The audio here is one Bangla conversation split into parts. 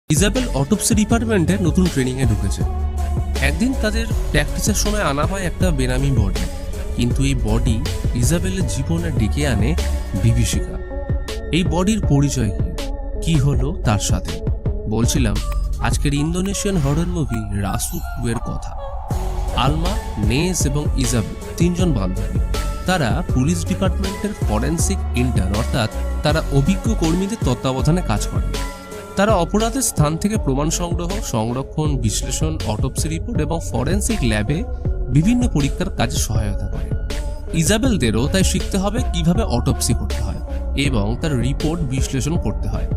ইজাবেল অটোপসি ডিপার্টমেন্টে নতুন ট্রেনিংয়ে ঢুকেছে। একদিন তাদের প্র্যাকটিসের সময় আনা হয় একটা বেনামি বডি, কিন্তু এই বডি ইজাবেলের জীবনে ডেকে আনে বিভীষিকা। এই বডির পরিচয় কি হলো তার সাথে বলছিলাম আজকের ইন্দোনেশিয়ান হরর মুভি রাসুক 2 এর কথা। আলমা, নেস এবং ইজাবেল তিনজন বান্ধবী। তারা পুলিশ ডিপার্টমেন্টের ফরেন্সিক ইন্টার্ন, অর্থাৎ তারা অভিজ্ঞ কর্মীদের তত্ত্বাবধানে কাজ করে। তারা অপরাধের স্থান থেকে প্রমাণ সংগ্রহ, সংরক্ষণ, বিশ্লেষণ, অটোপসি রিপোর্ট এবং ফরেন্সিক ল্যাবে বিভিন্ন পরীক্ষার কাজে সহায়তা করে। ইজাবেলদেরও তাই শিখতে হবে কিভাবে অটোপসি করতে হয় এবং তার রিপোর্ট বিশ্লেষণ করতে হয়।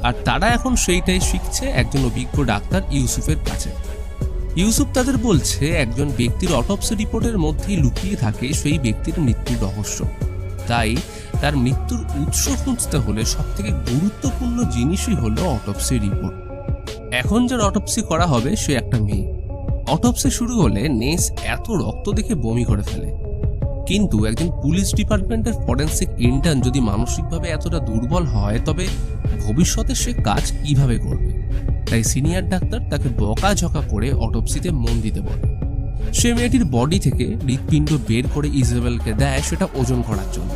আর তারা এখন সেইটাই শিখছে একজন অভিজ্ঞ ডাক্তার ইউসুফের কাছে। ইউসুফ তাদের বলছে একজন ব্যক্তির অটোপসি রিপোর্টের মধ্যেই লুকিয়ে থাকে সেই ব্যক্তির মৃত্যুর রহস্য। তাই তার মৃত্যুর উৎস খুঁজতে হলে সবথেকে গুরুত্বপূর্ণ জিনিসই হলো অটোপসি রিপোর্ট। এখন যার অটোপসি করা হবে সে একটা মেয়ে। অটোপসি শুরু হলে নেস এত রক্ত দেখে বমি করে ফেলে। কিন্তু একজন পুলিশ ডিপার্টমেন্টের ফরেন্সিক ইন্টার্ন যদি মানসিকভাবে এতটা দুর্বল হয় তবে ভবিষ্যতে সে কাজ কিভাবে করবে? তাই সিনিয়র ডাক্তার তাকে বকাঝকা করে অটোপসিতে মন দিতে বলে। সে মেয়েটির বডি থেকে হৃৎপিণ্ড বের করে ইজাবেলকে দেয় সেটা ওজন করার জন্য।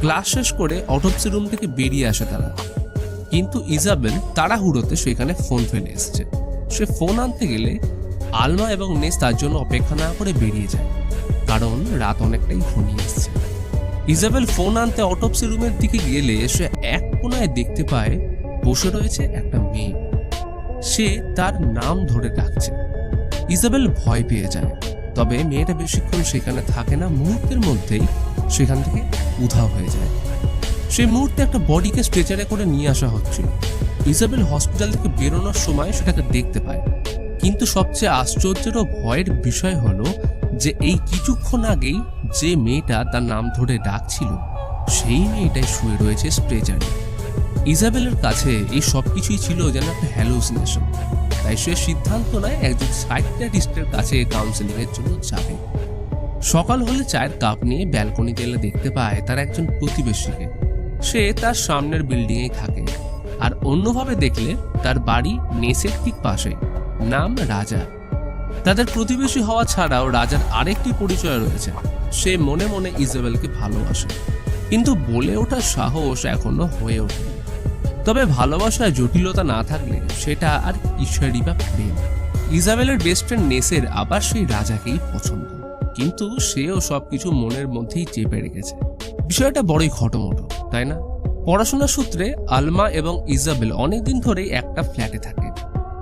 ক্লাস শেষ করে অটোপসি রুম থেকে বেরিয়ে আসে তারা, কিন্তু ইজাবেল তাড়াহুড়োতে সেখানে ফোন ফেলে এসেছে। সে ফোন আনতে গেলে আলমা এবং নেস তার জন্য অপেক্ষা না করে বেরিয়ে যায়, কারণ রাত অনেকটাই ঘনিয়ে এসছে। ইজাবেল ফোন আনতে অটোপসি রুমের দিকে গেলে সে এক কোনায় দেখতে পায় বসে রয়েছে একটা মেয়ে। সে তার নাম ধরে ডাকছে। ইজাবেল ভয় পেয়ে যায়, তবে মেয়েটা বেশিক্ষণ সেখানে থাকে না, মুহূর্তের মধ্যেই সেখান থেকে উধাও হয়ে যায়। সেই মুহূর্তে একটা বডিকে স্ট্রেচারে করে নিয়ে আসা হচ্ছিল। ইজাবেল হসপিটাল থেকে বেরোনোর সময় সেটাকে দেখতে পায়, কিন্তু সবচেয়ে আশ্চর্যের ও ভয়ের বিষয় হলো যে এই কিছুক্ষণ আগেই যে মেয়েটা তার নাম ধরে ডাকছিল সেই মেয়েটাই শুয়ে রয়েছে স্ট্রেচারে। ইজাবেলের কাছে এই সবকিছুই ছিল যেন একটা হ্যালুসিনেশন। তাই সে সিদ্ধান্ত নেয় একজন সাইকিয়াট্রিস্টের কাছে কাউন্সেলিং এর জন্য যাবে। সকাল হলে চায়ের কাপ নিয়ে ব্যালকনিতে এলে দেখতে পায় তার একজন প্রতিবেশীকে। সে তার সামনের বিল্ডিংয়েই থাকে, আর অন্যভাবে দেখলে তার বাড়ি নেসের ঠিক পাশে। নাম রাজা। তাদের প্রতিবেশী হওয়া ছাড়াও রাজার আরেকটি পরিচয় রয়েছে। সে মনে মনে ইজাবেলকে ভালোবাসে, কিন্তু বলে ওঠার সাহস এখনো হয়ে ওঠেনি। তবে ভালোবাসায় জটিলতা না থাকলে সেটা আর কিসেরই বা প্রেম। ইজাবেলের বেস্ট ফ্রেন্ড নেসের আবার সেই রাজাকেই পছন্দ, কিন্তু সেও সবকিছু মনের মধ্যেই চেপে রেখেছে। বিষয়টা বড়ই খটোমটো, তাই না? পড়াশোনার সূত্রে আলমা এবং ইজাবেল অনেকদিন ধরেই একটা ফ্ল্যাটে থাকে।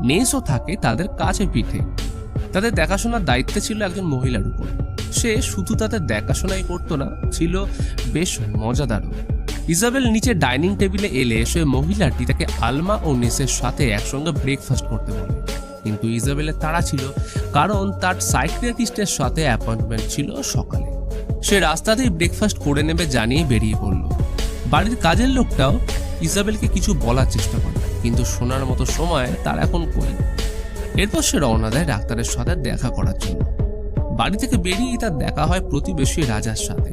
নেসও থাকে তাদের কাছে পিঠে। তাদের দেখাশোনার দায়িত্বে ছিল একজন মহিলার উপর। সে শুধু তাদের দেখাশোনাই করতো না, ছিল বেশ মজাদারও। ইজাবেল নিচে ডাইনিং টেবিলে এলে সে মহিলাটি তাকে আলমা ও নেসের সাথে একসঙ্গে ব্রেকফাস্ট করতে বলে, কিন্তু ইজাবেলের তাড়া ছিল, কারণ তার সাইকিয়াট্রিস্টের সাথে অ্যাপয়েন্টমেন্ট ছিল সকালে। সে রাস্তাতেই ব্রেকফাস্ট করে নেবে জানিয়ে বেরিয়ে পড়ল। বাড়ির কাজের লোকটাও ইজাবেলকে কিছু বলার চেষ্টা করে, কিন্তু শোনার মতো সময় তার এখন কই। এরপর সে রওনা দেয় ডাক্তারের সাথে দেখা করার জন্য। বাড়ি থেকে বেরিয়েই তার দেখা হয় প্রতিবেশী রাজার সাথে।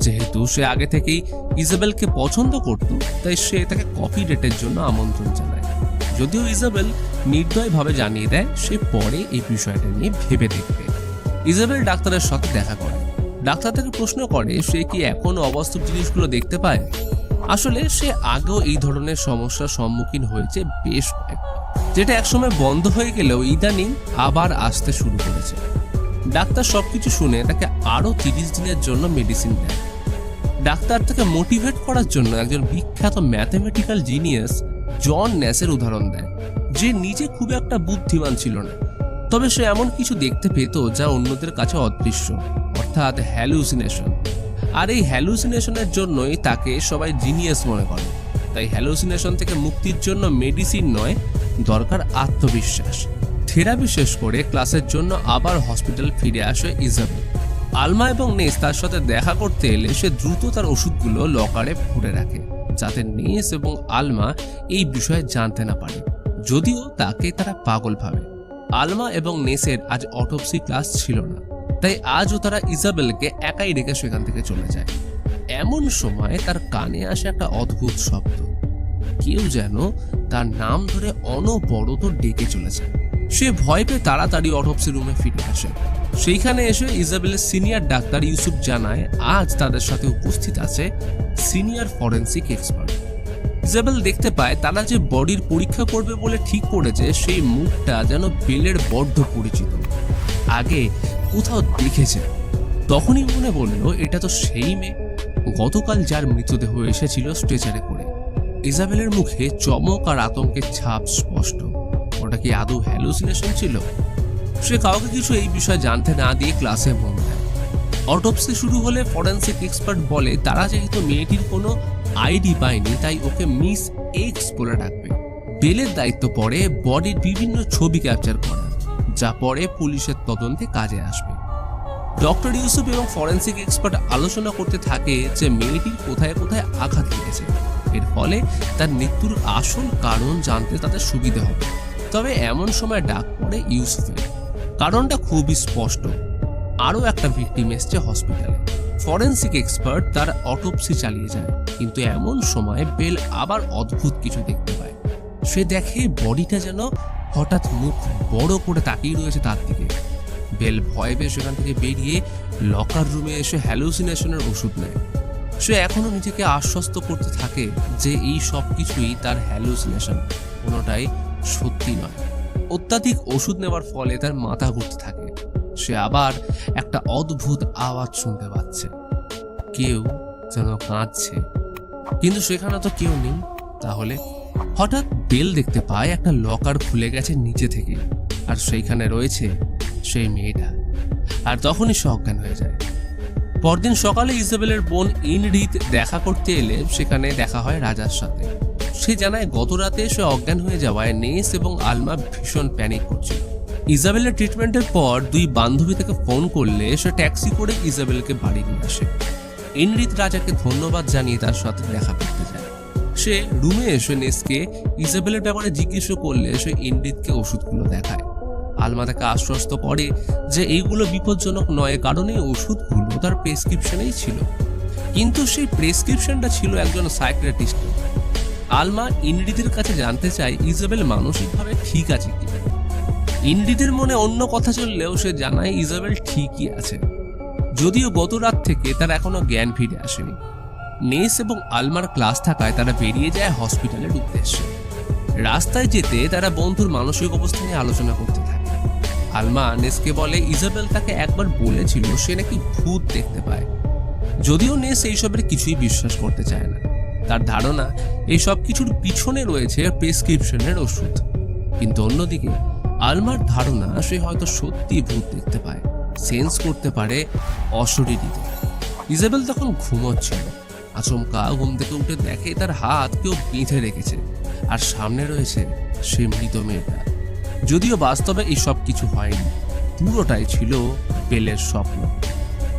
যেহেতু সে আগে থেকেই ইজাবেলকে পছন্দ করত, তাই সে তাকে কফি ডেটের জন্য আমন্ত্রণ জানায়। যদিও ইজাবেল নির্দয়ভাবে জানিয়ে দেয় সে পরে এই বিষয়টা নিয়ে ভেবে দেখবে। ইজাবেল ডাক্তারের সাথে দেখা করে। ডাক্তার তাকে প্রশ্ন করে সে কি এখনো অবাস্তব জিনিসগুলো দেখতে পায়। আসলে সে আগেও এই ধরনের সমস্যার সম্মুখীন হয়েছে বেশ কয়েকবার, যেটা একসময় বন্ধ হয়ে গেলেও ইদানিং আবার আসতে শুরু করেছে। ডাক্তার সবকিছু শুনে তাকে আরো 30 দিনের জন্য মেডিসিন দেয়। ডাক্তার তাকে মোটিভেট করার জন্য একজন বিখ্যাত ম্যাথমেটিক্যাল জিনিয়াস জন ন্যাসের উদাহরণ দেয়, যে নিজে খুব একটা বুদ্ধিমান ছিল না, তবে সে এমন কিছু দেখতে পেত যা অন্যদের কাছে অদৃশ্য, অর্থাৎ হ্যালুসিনেশন। আর এই হ্যালুসিনেশনের জন্যই তাকে সবাই জিনিয়াস মনে করে। তাই হ্যালুসিনেশন থেকে মুক্তির জন্য মেডিসিন নয়, দরকার আত্মবিশ্বাস। থেরাপি শেষ করে ক্লাসের জন্য আবার হসপিটাল ফিরে আসে ইজাবেল। আলমা এবং নেস তার সাথে দেখা করতে এলে সে দ্রুত তার ওষুধগুলো লকারে ভরে রাখে, যাতে নেস এবং আলমা এই বিষয়ে জানতে না পারে, যদিও তাকে তারা পাগল ভাবে। আলমা এবং নেসের আজ অটোপসি ক্লাস ছিল না, তাই আজও তারা ইজাবেলকে একাই রেখে সেখান থেকে চলে যায়। এমন সময় তার কানে আসে একটা অদ্ভুত শব্দ। কেউ যেন তার নাম ধরে অনবরত ডেকে চলেছে। সে ভয় পেয়ে তাড়াতাড়ি অটোপসি রুমে ফিরে আসে। সেইখানে এসে ইজাবেলের সিনিয়র ডাক্তার ইউসুফ জানায় আজ তাদের সাথে উপস্থিত আছে সিনিয়র ফরেন্সিক এক্সপার্ট। ইজাবেল দেখতে পায় তারা যে বডির পরীক্ষা করবে বলে ঠিক করেছে সেই মুখটা যেন বেলের বড্ড পরিচিত, আগে কোথাও দেখেছে। তখনই মনে বলল এটা তো সেই মেয়ে গতকাল যার মৃতদেহ এসেছিল স্ট্রেচারে করে। ইজাবেলের মুখে চমক আর আতঙ্কের ছাপ স্পষ্ট। ওটা কি আদৌ হ্যালুসিনেশন ছিল? সে কাউকে কিছু এই বিষয়ে জানতে না দিয়ে ক্লাসে মন দেয়। অটোপসি শুরু হলে ফরেন্সিক এক্সপার্ট বলে তারা যেহেতু মেয়েটির কোনো আইডি পায়নি তাই ওকে মিস এক্স বলে ডাকবে। বেলের দায়িত্ব পড়ে বডির বিভিন্ন ছবি ক্যাপচার করা, যা পরে পুলিশের তদন্তে কাজে আসবে। ডক্টর ইউসুফ এবং ফরেন্সিক এক্সপার্ট আলোচনা করতে থাকে যে মেয়েটির কোথায় কোথায় আঘাত লেগেছে, এর ফলে তার মৃত্যুর আসল কারণ জানতে তাদের সুবিধা হবে। তবে এমন সময় ডাক পড়ে ইউসুফের। কারণটা খুবই স্পষ্ট, আরও একটা ভিকটিম এসছে হসপিটালে। ফরেন্সিক এক্সপার্ট তার অটোপসি চালিয়ে যায়, কিন্তু এমন সময় বেল আবার অদ্ভুত কিছু দেখতে পায়। সে দেখে বডিটা যেন হঠাৎ মুখ বড় করে তাকিয়ে রয়েছে তার দিকে। বেল ভয় পেয়ে সেখান থেকে বেরিয়ে লকার রুমে এসে হ্যালুসিনেশনের ওষুধ নেয়। সে এখনো নিজেকে আশ্বস্ত করতে থাকে যে এই সব কিছুই তার হ্যালুসিনেশন, কোনোটাই সত্যি নয়। অত্যাধিক ওষুধ নেওয়ার ফলে তার মাথা ঘুরতে থাকে। সে আবার একটা অদ্ভুত আওয়াজ শুনতে পাচ্ছে, কেউ যেন কাঁদছে, কিন্তু সেখানে তো কেউ নেই। তাহলে হঠাৎ বেল দেখতে পায় একটা লকার খুলে গেছে নিচে থেকে, আর সেইখানে রয়েছে সেই মেয়েটা। আর তখনই সে অজ্ঞান হয়ে যায়। পরদিন সকালে ইজাবেলের বোন ইনরিত দেখা করতে এলে সেখানে দেখা হয় রাজার সাথে। সে জানায় গত রাতে সে অজ্ঞান হয়ে যাওয়ায় নেস এবং আলমা ভীষণ প্যানিক করছিল। ইজাবেলের ট্রিটমেন্টের পর দুই বান্ধবী থেকে ফোন করলে সে ট্যাক্সি করে ইজাবেলকে বাড়ি নিয়ে আসে। ইনরিত রাজাকে ধন্যবাদ জানিয়ে তার সাথে দেখা করতে যায়। সে রুমে এসে নেসকে ইজাবেলের ব্যাপারে জিজ্ঞেস করলে সে ইনরিতকে ওষুধগুলো দেখায়। আলমা তাকে আশ্বস্ত করে যে এইগুলো বিপজ্জনক নয়, কারণ এই ওষুধগুলো তার প্রেসক্রিপশনেই ছিল। কিন্তু সেই প্রেসক্রিপশনটা ছিল একজন সাইকিয়াট্রিস্টের। আলমা ইনরিতের কাছে জানতে চায় ইজাবেল মানসিকভাবে ঠিক আছে কিনা। ইনরিতের মনে অন্য কথা চললেও সে জানায় ইজাবেল ঠিকই আছে, যদিও গত রাত থেকে তার এখনো জ্ঞান ফিরে আসেনি। নেস এবং আলমার ক্লাস থাকায় তারা বেরিয়ে যায় হসপিটালের উদ্দেশ্যে। রাস্তায় যেতে তারা বন্ধুর মানসিক অবস্থা নিয়ে আলোচনা করতে থাকে। আলমা নেসকে বলে ইজাবেল তাকে একবার বলেছিল সে নাকি ভূত দেখতে পায়, যদিও নেস এইসবের কিছুই বিশ্বাস করতে চায় না। তার ধারণা এই সব কিছুর পিছনে রয়েছে প্রেসক্রিপশনের ওষুধ। কিন্তু অন্যদিকে আলমার ধারণা সে হয়তো সত্যি ভূত দেখতে পায়, সেন্স করতে পারে অশরীরীতে। ইজাবেল তখন ঘুমোচ্ছিল। আচমকা ঘুম থেকে উঠে দেখে তার হাত কেউ বেঁধে রেখেছে, আর সামনে রয়েছে সে মৃত মেয়েটা। যদিও বাস্তবে এই সব কিছু হয়নি, পুরোটাই ছিল বেলের স্বপ্ন।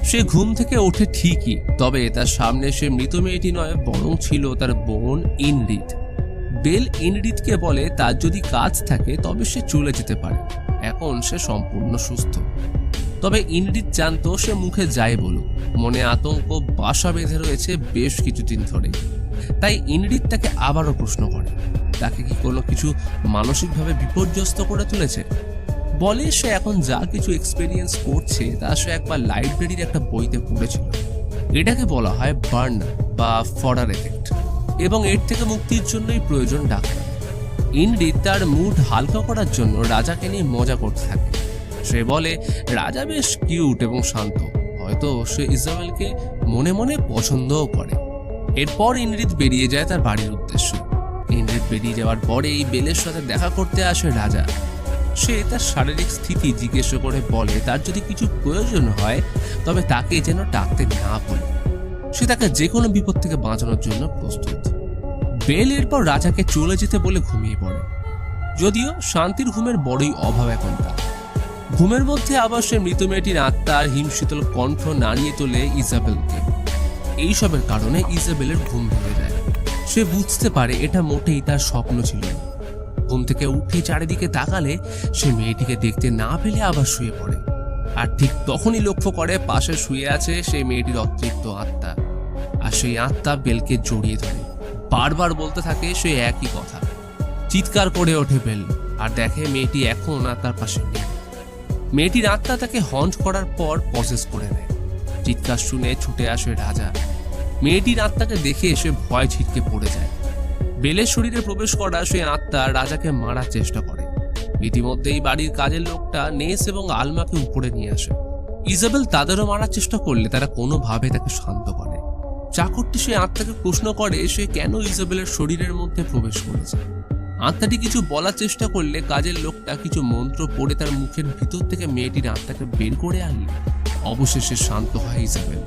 সে ঘুম থেকে ওঠে ঠিকই, তবে তার সামনে সে মৃত মেয়েটি নয়, বরং ছিল তার বোন ইনরিত। বেল ইনরিতকে বলে তার যদি কাজ থাকে তবে সে চলে যেতে পারে, এখন সে সম্পূর্ণ সুস্থ। তবে ইনরিত জানতো সে মুখে যাই বলুক, মনে আতঙ্ক বাসা বেঁধে রয়েছে বেশ কিছুদিন ধরে। তাই ইনরিত তাকে আবারও প্রশ্ন করে তাকে কি কোনো কিছু মানসিকভাবে বিপর্যস্ত করে তুলেছে। বলে সে এখন যা কিছু এক্সপেরিয়েন্স করছে তা সে একবার লাইব্রেরির একটা বইতে পড়েছিল। এটাকে বলা হয় বার্ন বা ফডার এফেক্ট, এবং এর থেকে মুক্তির জন্যই প্রয়োজন ডাক্তার। ইনরিত তার মুড হালকা করার জন্য রাজাকে নিয়ে মজা করতে থাকে। সে বলে রাজা বেশ কিউট এবং শান্ত, হয়তো সে ইজাবেলকে মনে মনে পছন্দও করে। এরপর ইনরিত বেরিয়ে যায় তার বাড়ির উদ্দেশ্যে। ইনরিত বেরিয়ে যাওয়ার পরেই বেলের সাথে দেখা করতে আসে রাজা। সে তার শারীরিক স্থিতি জিজ্ঞেস করে বলে তার যদি কিছু প্রয়োজন হয় তবে তাকে যেন ডাকতে না বলে। সে তাকে যে কোনো বিপদ থেকে বাঁচানোর জন্য প্রস্তুত। বেল এরপর রাজাকে চলে যেতে বলে ঘুমিয়ে পড়ে, যদিও শান্তির ঘুমের বড়ই অভাব এখন তার। ঘুমের মধ্যে আবার সে মৃত মেয়েটির আত্মার হিমশীতল কণ্ঠ নাড়িয়ে তোলে ইজাবেলকে। এইসবের কারণে ইজাবেলের ঘুম ভেঙে যায়। সে বুঝতে পারে এটা মোটেই তার স্বপ্ন ছিল না। ঘুম থেকে উঠে চারিদিকে তাকালে সে মেয়েটিকে দেখতে না পেলে আবার শুয়ে পড়ে, আর ঠিক তখনই লক্ষ্য করে পাশে শুয়ে আছে সেই মেয়েটির অতৃপ্ত আত্মা। আর সেই আত্মা বেলকে জড়িয়ে ধরে বারবার বলতে থাকে সে একই কথা। চিৎকার করে ওঠে বেল আর দেখে মেয়েটি এখন আর তার পাশে নেই। মেয়েটির আত্মা তাকে হন্ট করার পর পসেস করে নেয়। চিৎকার শুনে ছুটে আসে রাজা। মেয়েটির আত্মাকে দেখে এসে ভয় ছিটকে পড়ে যায়। বেলের শরীরে প্রবেশ করা সেই আত্মা রাজাকে মারার চেষ্টা করে। ইতিমধ্যেই বাড়ির কাজের লোকটা নেস এবং আলমাকে উপরে নিয়ে আসে। ইজাবেল তাদেরও মারার চেষ্টা করলে তারা কোনোভাবে তাকে শান্ত করে। চাকরটি সেই আত্মাকে প্রশ্ন করে সে কেন ইজাবেলের শরীরের মধ্যে প্রবেশ করেছে। আত্মাটি কিছু বলার চেষ্টা করলে কাজের লোকটা কিছু মন্ত্র পড়ে তার মুখের ভিতর থেকে মেয়েটির আত্মাকে বের করে আনলে অবশেষে শান্ত হয় ইজাবেল।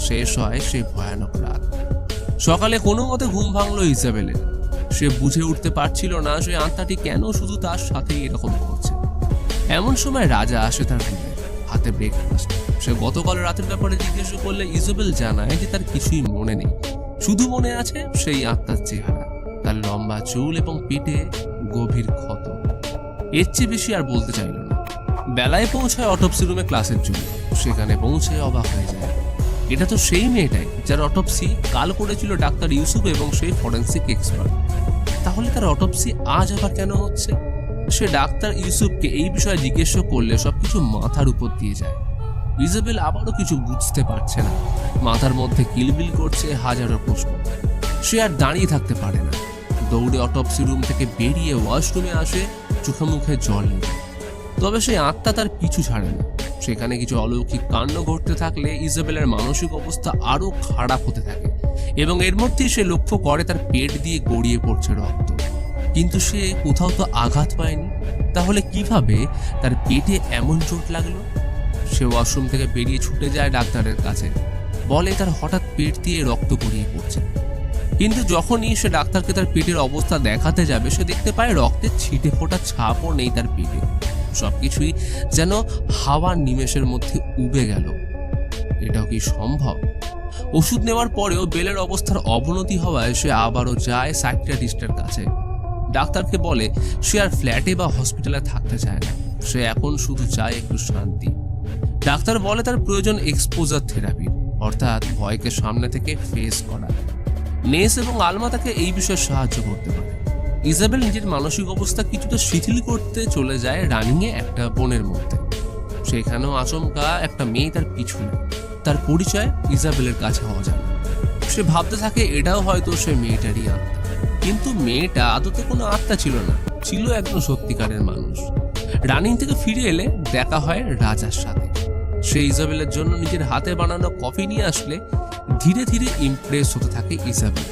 শেষ হয় সে ভয়ানক রাত। সকালে কোনো মতে ঘুম ভাঙলো ইজাবেলের। সে বুঝে উঠতে পারছিল না সে আত্মাটি কেন শুধু তার সাথেই এরকম করছে। এমন সময় রাজা আসে তার রুমে, হাতে ব্রেকফাস্ট। সে গতকাল রাতের ব্যাপারে জিজ্ঞেস করলে ইজাবেল জানায় যে তার কিছুই মনে নেই, শুধু মনে আছে সেই আত্মার চেহারা, তার লম্বা চুল এবং পিঠে গভীর ক্ষত। এর চেয়ে বেশি আর বলতে চাইল না। বেলায় পৌঁছায় অটোপসি রুমে ক্লাসের জন্য। সেখানে পৌঁছে অবাক হয়ে যায়। এটা তো সেই মেয়েটাই যার অটোপসি কাল করেছিল ডাক্তার ইউসুফ এবং সেই ফরেন্সিক এক্সপার্ট। তাহলে তার অটোপসি আজ আবার কেন হচ্ছে? সে ডাক্তার ইউসুফকে এই বিষয়ে জিজ্ঞেস করলে সবকিছু মাথার উপর দিয়ে যায়। ইজাবেল আবারও কিছু বুঝতে পারছে না। মাথার মধ্যে কিলবিল করছে হাজারো প্রশ্ন। সে আর দাঁড়িয়ে থাকতে পারে না। দৌড়ে অটোপসি রুম থেকে বেরিয়ে ওয়াশরুমে আসে, চোখে মুখে জল নিয়ে। তবে সেই আত্মা তার পিছু ছাড়ে না। সেখানে কিছু অলৌকিক কাণ্ড ঘটতে থাকলে ইজাবেলের মানসিক অবস্থা আরো খারাপ হতে থাকে এবং এর মধ্যেই সে লক্ষ্য করে তার পেট দিয়ে গড়িয়ে পড়ছে রক্ত। কিন্তু সে কোথাও তো আঘাত পায়নি, তাহলে কিভাবে তার পেটে এমন চোট লাগলো? সে ওয়াশরুম থেকে বেরিয়ে ছুটে যায় ডাক্তারের কাছে, বলে তার হঠাৎ পেট দিয়ে রক্ত গড়িয়ে পড়ছে। কিন্তু যখনই সে ডাক্তারকে তার পেটের অবস্থা দেখাতে যাবে সে দেখতে পায় রক্তের ছিটে ফোটা ছাপও নেই তার পেটে। সবকিছুই যেন হাওয়ার নিমেষের মধ্যে উবে গেল। এটাও কি সম্ভব? ওষুধ নেওয়ার পরেও বেলের অবস্থার অবনতি হওয়ায় সে আবারও যায় সাইকিয়াট্রিস্টের কাছে। ডাক্তারকে বলে সে আর ফ্ল্যাটে বা হসপিটালে থাকতে চায় না, সে এখন শুধু চায় একটু শান্তি। ডাক্তার বলে তার প্রয়োজন এক্সপোজার থেরাপি, অর্থাৎ ভয়কে সামনে থেকে ফেস করা। নেস এবং আলমা তাকে এই বিষয়ে সাহায্য করতে পারে। ইজাবেল নিজের মানসিক অবস্থা কিছুটা শিথিল করতে চলে যায় রানিংয়ে একটা বনের মধ্যে। সেখানেও আচমকা একটা মেয়ে তার পিছু নেয়। তার পরিচয় ইজাবেলের কাছে হওয়া যায়। সে ভাবতে থাকে এটাও হয়তো সে মেয়েটারই আত্মা, কিন্তু মেয়েটা আদতে কোনো আত্মা ছিল না, ছিল একজন সত্যিকারের মানুষ। রানিং থেকে ফিরে এলে দেখা হয় রাজার সাথে। সে ইজাবেলের জন্য নিজের হাতে বানানো কফি নিয়ে আসলে ধীরে ধীরে ইমপ্রেস হতে থাকে ইজাবেল।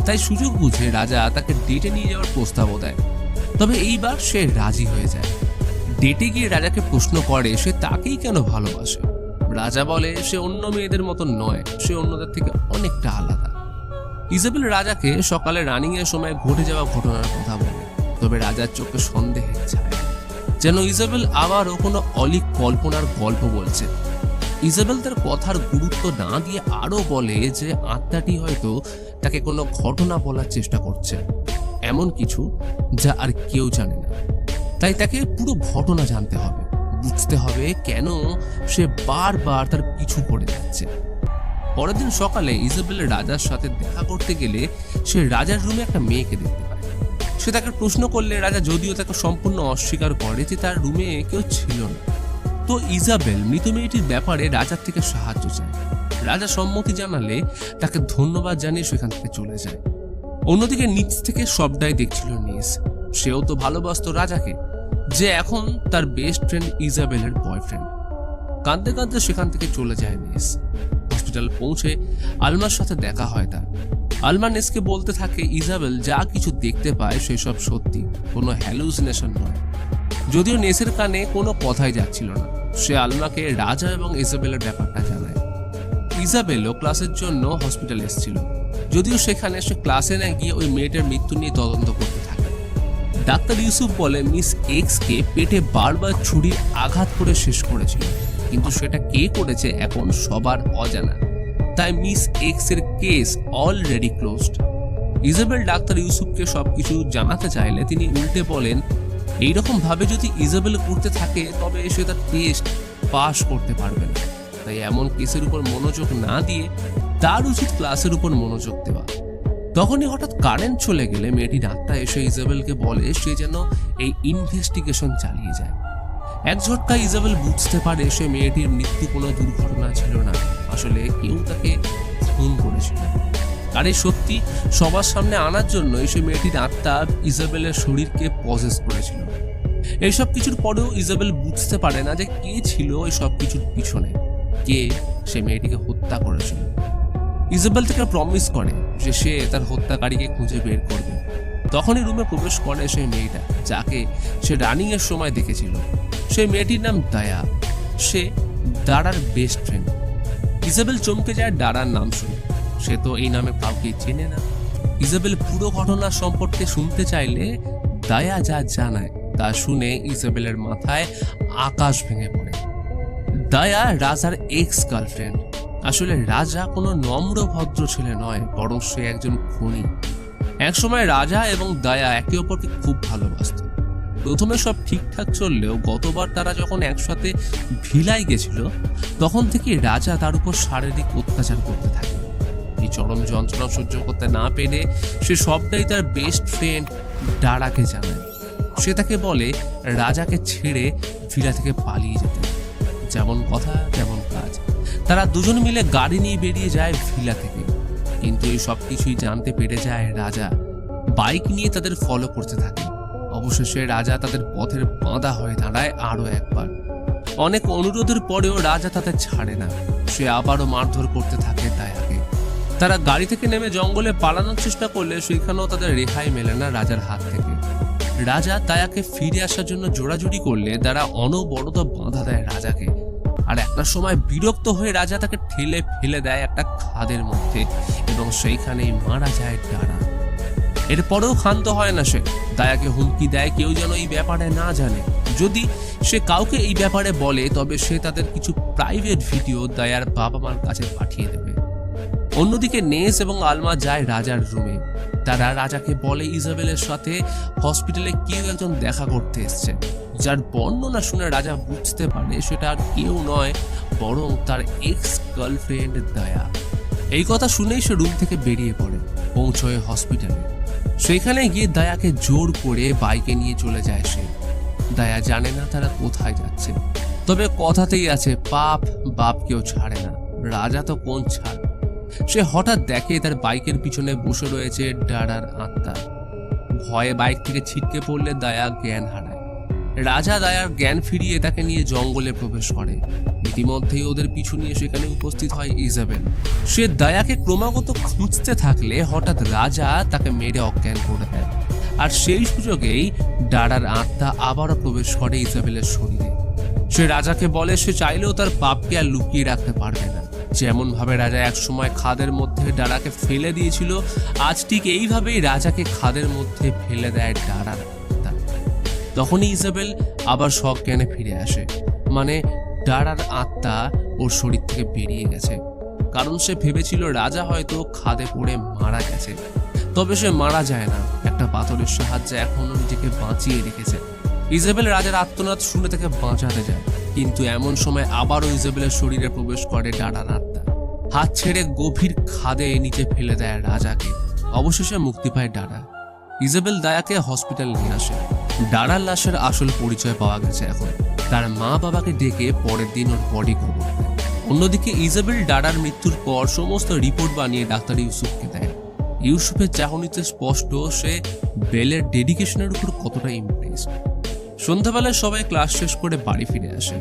তাই সুযোগ বুঝে রাজা তাকে ডেটে নিয়ে যাওয়ার প্রস্তাবও দেয়। তবে এইবার সে রাজি হয়ে যায়। ডেটে গিয়ে রাজাকে প্রশ্ন করে সে তাকেই কেন ভালোবাসে। রাজা বলে সে অন্য মেয়েদের মতো নয়, সে অন্যদের থেকে অনেকটা আলাদা। ইজাবেল রাজাকে সকালে রানিং এর সময় ঘটে যাওয়া ঘটনার কথা বলে। তবে রাজার চোখে সন্দেহের ছায়া, যেন ইজাবেল আবারও কোনো অলিক কল্পনার গল্প বলছে। ইজাবেল তার কথার গুরুত্ব না দিয়ে আরো বলে যে আত্মাটি হয়তো তাকে কোনো ঘটনা বলার চেষ্টা করছে, এমন কিছু যা আর কেউ জানে না। তাই তাকে পুরো ঘটনা জানতে হবে, বুঝতে হবে কেন সে বারবার তার পিছু পড়ে যাচ্ছে। পরের দিন সকালে ইজাবেল রাজার সাথে দেখা করতে গেলে সে রাজার রুমে একটা মেয়েকে দেখতে পায়। সে তাকে প্রশ্ন করলে রাজা যদিও তাকে সম্পূর্ণ অস্বীকার করে যে তার রুমে কেউ ছিল না। তো ইজাবেল মৃত মেয়েটির ব্যাপারে রাজার থেকে সাহায্য চায়। রাজা সম্মতি জানালে তাকে ধন্যবাদ জানিয়ে সেখান থেকে চলে যায়। অন্যদিকে নিচ থেকে সবটাই দেখছিল নেস। সেও তো ভালোবাসতো রাজাকে, যে এখন তার বেস্ট ফ্রেন্ড ইজাবেলের বয়ফ্রেন্ড। কাঁদতে কাঁদতে সেখান থেকে চলে যায় নেস। হসপিটাল পৌঁছে আলমার সাথে দেখা হয় তার। আলমা নেসকে বলতে থাকে ইজাবেল যা কিছু দেখতে পায় সেসব সত্যি, কোনো হ্যালুসিনেশন নয়। যদিও নেসের কানে কোনো কথাই যাচ্ছিল না। সে আলমাকে রাজা এবং ইজাবেলের ব্যাপারটা জানায়। ইজাবেলও ক্লাসের জন্য হসপিটাল এসেছিল, যদিও সেখানে সে ক্লাসে না গিয়ে ওই মেয়েটার মৃত্যু নিয়ে তদন্ত করতে থাকে। ডাক্তার ইউসুফ বলে মিস এক্সকে পেটে বারবার ছুরির আঘাত করে শেষ করেছিল, কিন্তু সেটা কে করেছে এখন সবার অজানা। তাই মিস এক্স এর case already closed. Isabel doctor ইউসুফকে সবকিছু জানাতে চাইলে তিনি উল্টে বলেন এইরকম ভাবে যদি ইজাবেল করতে থাকে তবে সে তার টেস্ট পাস করতে পারবে না। তাই এমন কেসের উপর মনোযোগ না দিয়ে তার উচিত ক্লাসের উপর মনোযোগ দেওয়া। তখনই হঠাৎ কারেন্ট চলে গেলে মেয়েটির আত্মা এসে ইজাবেলকে বলে সে যেন এই ইনভেস্টিগেশন চালিয়ে যায়। এক ঝটকা ইজাবেল বুঝতে পারে সে মেয়েটির মৃত্যু কোনো দুর্ঘটনা ছিল না, আসলে কেউ তাকে খুন করেছিল। আর এই সত্যি সবার সামনে আনার জন্য সে মেয়েটির আত্মা ইজাবেলের শরীরকে পজেস করেছিল। এইসব কিছুর পরেও ইজাবেল বুঝতে পারে না যে কে ছিল এই সব কিছুর পিছনে, কে সে মেয়েটিকে হত্যা করেছিল। ইজাবেল থেকে প্রমিস করে যে সে তার হত্যাকারীকে খুঁজে বের করবে। তখনই রুমে প্রবেশ করে সেই মেয়েটা যাকে সে রানিং এর সময় দেখেছিল। সেই মেয়েটির নাম দায়া, সে দারার বেস্ট ফ্রেন্ড। ইজাবেল চমকে যায় দারার নাম শুনে, সে তো এই নামে কাউকে চেনে না। ইজাবেল পুরো ঘটনা সম্পর্কে শুনতে চাইলে দায়া যা জানায় তা শুনে ইজাবেলের মাথায় আকাশ ভেঙে পড়ে। দায়া রাজার এক্স গার্লফ্রেন্ড। আসলে রাজা কোনো নম্র ভদ্র ছেলে নয়, বরং সে একজন খুনি। একসময় রাজা এবং দায়া একে অপরকে খুব ভালোবাসত। প্রথমে সব ঠিকঠাক চললেও গতবার তারা যখন একসাথে ভিলায় গেছিল তখন থেকে রাজা তার উপর শারীরিক অত্যাচার করতে থাকে। এই চরম যন্ত্রণা সহ্য করতে না পেরে সে সবটাই তার বেস্ট ফ্রেন্ড দারাকে জানায়। সে তাকে বলে রাজাকে ছেড়ে ভিলা থেকে পালিয়ে যেতে। যেমন কথা তেমন কাজ, তারা দুজন মিলে গাড়ি নিয়ে বেরিয়ে যায় ভিলা থেকে। কিন্তু এই সব কিছুই জানতে পেরে যায় রাজা, বাইক নিয়ে তাদের ফলো করতে থাকে। অবশেষে রাজা তাদের পথের বাঁধা হয়ে দাঁড়ায় আরো একবার। অনেক অনুরোধের পরেও রাজা তাদের ছাড়ে না, সে আবারও মারধর করতে থাকে দায়াকে। তারা গাড়ি থেকে নেমে জঙ্গলে পালানোর চেষ্টা করলে সেখানেও তাদের রেহাই মেলে না রাজার হাত থেকে। রাজা দায়াকে ফিরে আসার জন্য জোড়াজুড়ি করলে তারা অনবরত বাঁধা দেয় রাজাকে। আর একটা সময় বিরক্ত হয়ে রাজা তাকে ঠেলে ফেলে দেয় একটা খাদের মধ্যে এবং সেইখানেই মারা যায় দারা। এরপরেও ক্ষান্ত হয় না সে, দায়াকে হুমকি দেয় কেউ যেন এই ব্যাপারে না জানে। যদি সে কাউকে এই ব্যাপারে বলে তবে সে তাদের কিছু প্রাইভেট ভিডিও দায়ার বাবা মার কাছে পাঠিয়ে দেবে। অন্যদিকে নেস এবং আলমা যায় রাজার রুমে। তারা রাজাকে বলে ইজাবেলের সাথে হসপিটালে কেউ একজন দেখা করতে এসছে, যার বর্ণনা শুনে রাজা বুঝতে পারে সেটা আর কেউ নয় বরং তার এক্স গার্লফ্রেন্ড দায়া। এই কথা শুনেই সে রুম থেকে বেরিয়ে পড়ে, পৌঁছয় হসপিটালে। সেখানে গিয়ে দায়াকে জোর করে বাইকে নিয়ে চলে যায় সে। দায়া জানে না তারা কোথায় যাচ্ছে, তবে কথাতেই আছে পাপ বাপ কেউ ছাড়ে না, রাজা তো কোন ছাড়। সে হঠাৎ দেখে তার বাইকের পিছনে বসে রয়েছে দারার আত্মা। ভয়ে বাইক থেকে ছিটকে পড়লে দায়া জ্ঞান হারায়। রাজা দায়ার জ্ঞান ফিরিয়ে তাকে নিয়ে জঙ্গলে প্রবেশ করে। ইতিমধ্যেই ওদের পিছু নিয়ে সেখানে উপস্থিত হয় ইজাবেল। সে দায়াকে ক্রমাগত খুঁজতে থাকলে হঠাৎ রাজা তাকে মেরে অজ্ঞান করে দেয়। আর সেই সুযোগেই দারার আত্মা আবারও প্রবেশ করে ইজাবেলের শরীরে। সে রাজাকে বলে সে চাইলেও তার পাপকে আর লুকিয়ে রাখতে পারবে না। যেমন ভাবে রাজা একসময় খাদের মধ্যে দারাকে ফেলে দিয়েছিল, আজ ঠিক এইভাবেই রাজাকে খাদের মধ্যে ফেলে দেয় দারার আত্মা। তখনই ইজাবেল আবার সব জ্ঞানে ফিরে আসে, মানে দারার আত্মা ওর শরীর থেকে বেরিয়ে গেছে। কারণ সে ভেবেছিল রাজা হয়তো খাদে পড়ে মারা গেছে, তবে সে মারা যায় না, একটা পাথরের সাহায্যে এখনো নিজেকে বাঁচিয়ে রেখেছে। ইজাবেল রাজার আত্মনাদ শুনে তাকে বাঁচাতে যায়, কিন্তু এমন সময় আবারও ইজাবেলের শরীরে প্রবেশ করে দারার আত্মা। হাত ছেড়ে গভীর খাদে নিচে ফেলে দেয় রাজাকে। অবশেষে মুক্তি পায় দারা। ইজাবেল দায়াকে হসপিটাল নিয়ে আসে। দারার লাশের আসল পরিচয় পাওয়া গেছে এখন। তার মা বাবাকে ডেকে পরের দিন ওর বডি কবর দেয়। অন্যদিকে ইজাবেল দারার মৃত্যুর পর সমস্ত রিপোর্ট বানিয়ে ডাক্তার ইউসুফকে দেয়। ইউসুফের চাহনিতে স্পষ্ট সে বেলের ডেডিকেশনের উপর কতটা ইমপ্রেসড। সন্ধ্যাবেলায় সবাই ক্লাস শেষ করে বাড়ি ফিরে আসে।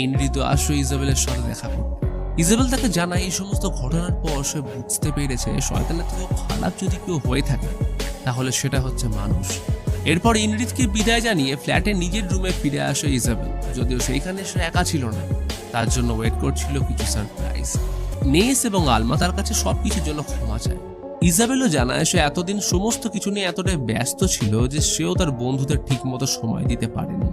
ইনরি তো আসে ইজাবেলের সাথে দেখা করতে। ইজাবেল তাকে জানায় এই সমস্ত ঘটনার পর সে বুঝতে পেরেছে শয়তানের থেকেও খারাপ যদি কেউ হয়ে থাকে তাহলে সেটা হচ্ছে মানুষ। এরপর ইনরিতকে বিদায় জানিয়ে ফ্ল্যাটে নিজের রুমে ফিরে আসে ইজাবেল। যদিও সেইখানে সে একা ছিল না, তার জন্য ওয়েট করছিল কিছু সারপ্রাইজ। নেস এবং আলমা তার কাছে সবকিছুর জন্য ক্ষমা চায়। ইজাবেলও জানায় সে এতদিন সমস্ত কিছু নিয়ে এতটাই ব্যস্ত ছিল যে সেও তার বন্ধুদের ঠিক মতো সময় দিতে পারেনি।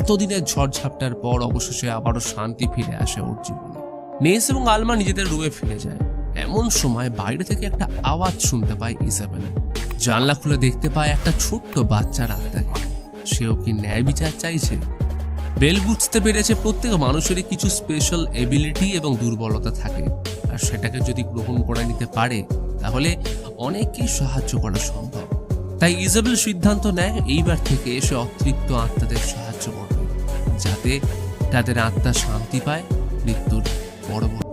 এতদিনের ঝড়ঝাপটার পর অবশেষে আবারও শান্তি ফিরে আসে ওর জীবনে। নেস এবং আলমা নিজেদের রুমে ফিরে যায়। এমন সময় বাইরে থেকে একটা আওয়াজ শুনতে পায় ইজাবেল। জানলা খুলে দেখতে পায় একটা ছোট্ট বাচ্চার আত্মাকে। সেও কি ন্যায় বিচার চাইছে? বেল বুঝতে পেরেছে প্রত্যেক মানুষেরই কিছু স্পেশাল এবিলিটি এবং দুর্বলতা থাকে, আর সেটাকে যদি গ্রহণ করে নিতে পারে তাহলে অনেককেই সাহায্য করা সম্ভব। তাই ইজাবেল সিদ্ধান্ত নেয় এইবার থেকে এসে অতৃপ্ত আত্মাদের সাহায্য করবে, যাতে তাদের আত্মা শান্তি পায় মৃত্যুর পরবর্তী